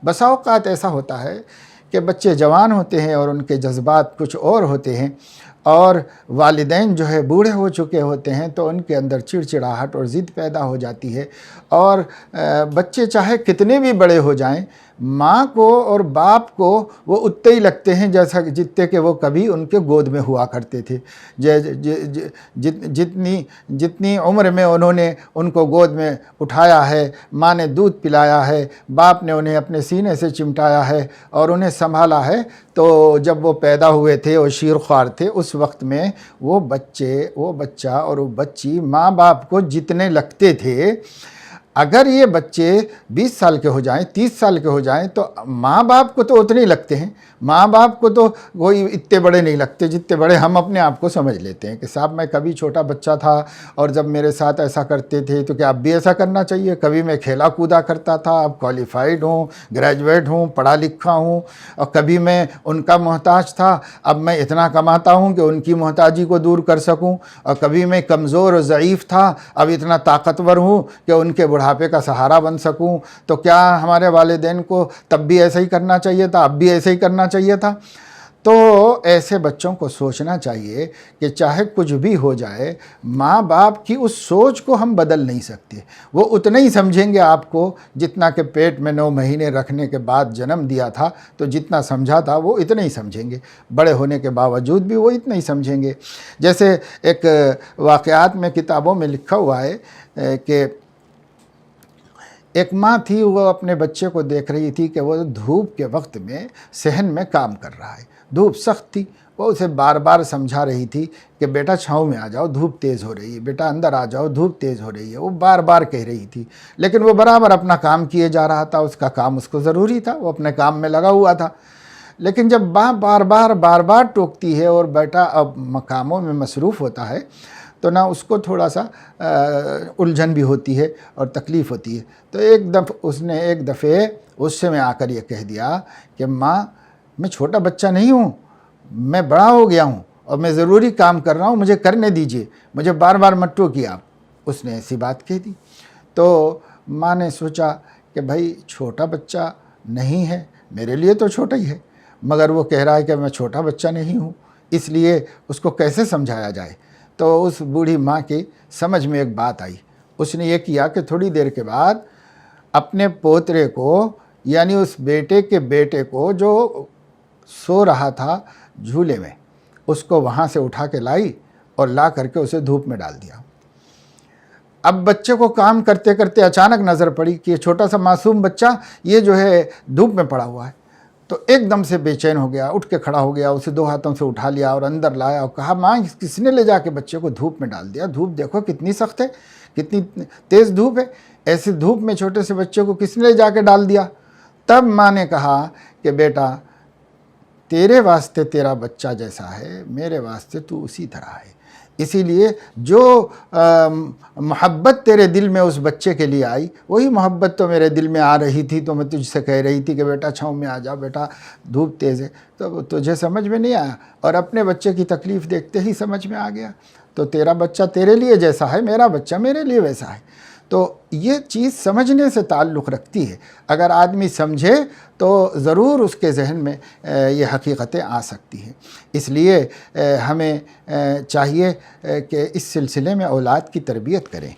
बसा औक़ात ऐसा होता है कि बच्चे जवान होते हैं और उनके जज्बात कुछ और होते हैं और वालिदैन जो है बूढ़े हो चुके होते हैं, तो उनके अंदर चिड़चिड़ाहट और ज़िद पैदा हो जाती है। और बच्चे चाहे कितने भी बड़े हो जाएं, माँ को और बाप को वो उतने ही लगते हैं जैसा जितने कि वो कभी उनके गोद में हुआ करते थे। जितनी उम्र में उन्होंने उनको गोद में उठाया है, माँ ने दूध पिलाया है, बाप ने उन्हें अपने सीने से चिमटाया है और उन्हें संभाला है, तो जब वो पैदा हुए थे और शीर-ख्वार थे, उस वक्त में वो बच्चा और वो बच्ची माँ बाप को जितने लगते थे, अगर ये बच्चे 20 साल के हो जाएं, 30 साल के हो जाएं, तो माँ बाप को तो उतने ही लगते हैं। माँ बाप को तो कोई इतने बड़े नहीं लगते जितने बड़े हम अपने आप को समझ लेते हैं कि साहब मैं कभी छोटा बच्चा था और जब मेरे साथ ऐसा करते थे तो क्या अब भी ऐसा करना चाहिए। कभी मैं खेला कूदा करता था, अब क्वालिफाइड हूँ, ग्रेजुएट हूँ, पढ़ा लिखा हूँ, और कभी मैं उनका मोहताज था, अब मैं इतना कमाता हूँ कि उनकी मोहताजी को दूर कर सकूँ, और कभी मैं कमज़ोर और ज़ईफ़ था, अब इतना ताकतवर हूँ कि उनके बुढ़ापे का सहारा बन सकूं। तो क्या हमारे वालिदैन को तब भी ऐसा ही करना चाहिए था, अब भी ऐसे ही करना चाहिए था। तो ऐसे बच्चों को सोचना चाहिए कि चाहे कुछ भी हो जाए, माँ बाप की उस सोच को हम बदल नहीं सकते। वो उतना ही समझेंगे आपको जितना कि पेट में 9 महीने रखने के बाद जन्म दिया था, तो जितना समझा था वो इतना ही समझेंगे। बड़े होने के बावजूद भी वो इतना ही समझेंगे। जैसे एक वाक़यात में किताबों में लिखा हुआ है कि एक माँ थी, वो अपने बच्चे को देख रही थी कि वो धूप के वक्त में सहन में काम कर रहा है। धूप सख्त थी, वो उसे बार बार समझा रही थी कि बेटा छाँव में आ जाओ, धूप तेज़ हो रही है, बेटा अंदर आ जाओ, धूप तेज़ हो रही है। वो बार बार कह रही थी, लेकिन वो बराबर अपना काम किए जा रहा था। उसका काम उसको ज़रूरी था, वो अपने काम में लगा हुआ था। लेकिन जब माँ बार बार टोकती है और बेटा अब कामों में मसरूफ़ होता है, तो ना उसको थोड़ा सा उलझन भी होती है और तकलीफ़ होती है। तो उसने एक दफ़े गुस्से में आकर ये कह दिया कि माँ, मैं छोटा बच्चा नहीं हूँ, मैं बड़ा हो गया हूँ और मैं ज़रूरी काम कर रहा हूँ, मुझे करने दीजिए, मुझे बार बार मत टोकिए आप। उसने ऐसी बात कह दी। तो माँ ने सोचा कि भाई छोटा बच्चा नहीं है, मेरे लिए तो छोटा ही है, मगर वो कह रहा है कि मैं छोटा बच्चा नहीं हूँ, इसलिए उसको कैसे समझाया जाए। तो उस बूढ़ी माँ की समझ में एक बात आई। उसने ये किया कि थोड़ी देर के बाद अपने पोतरे को, यानी उस बेटे के बेटे को जो सो रहा था झूले में, उसको वहाँ से उठा के लाई और ला करके उसे धूप में डाल दिया। अब बच्चे को काम करते करते अचानक नज़र पड़ी कि ये छोटा सा मासूम बच्चा ये जो है धूप में पड़ा हुआ है। तो एकदम से बेचैन हो गया, उठ के खड़ा हो गया, उसे 2 हाथों से उठा लिया और अंदर लाया और कहा, माँ किसने ले जाके बच्चे को धूप में डाल दिया? धूप देखो कितनी सख्त है, कितनी तेज़ धूप है, ऐसी धूप में छोटे से बच्चे को किसने ले जाके डाल दिया? तब माँ ने कहा कि बेटा, तेरे वास्ते तेरा बच्चा जैसा है, मेरे वास्ते तू उसी तरह है। इसीलिए जो मोहब्बत तेरे दिल में उस बच्चे के लिए आई, वही मोहब्बत तो मेरे दिल में आ रही थी। तो मैं तुझसे कह रही थी कि बेटा छाँव में आ जा, बेटा धूप तेज़ है, तो तुझे समझ में नहीं आया और अपने बच्चे की तकलीफ़ देखते ही समझ में आ गया। तो तेरा बच्चा तेरे लिए जैसा है, मेरा बच्चा मेरे लिए वैसा है। तो ये चीज़ समझने से ताल्लुक़ रखती है। अगर आदमी समझे तो ज़रूर उसके जहन में ये हकीकतें आ सकती हैं। इसलिए हमें चाहिए कि इस सिलसिले में औलाद की तरबियत करें।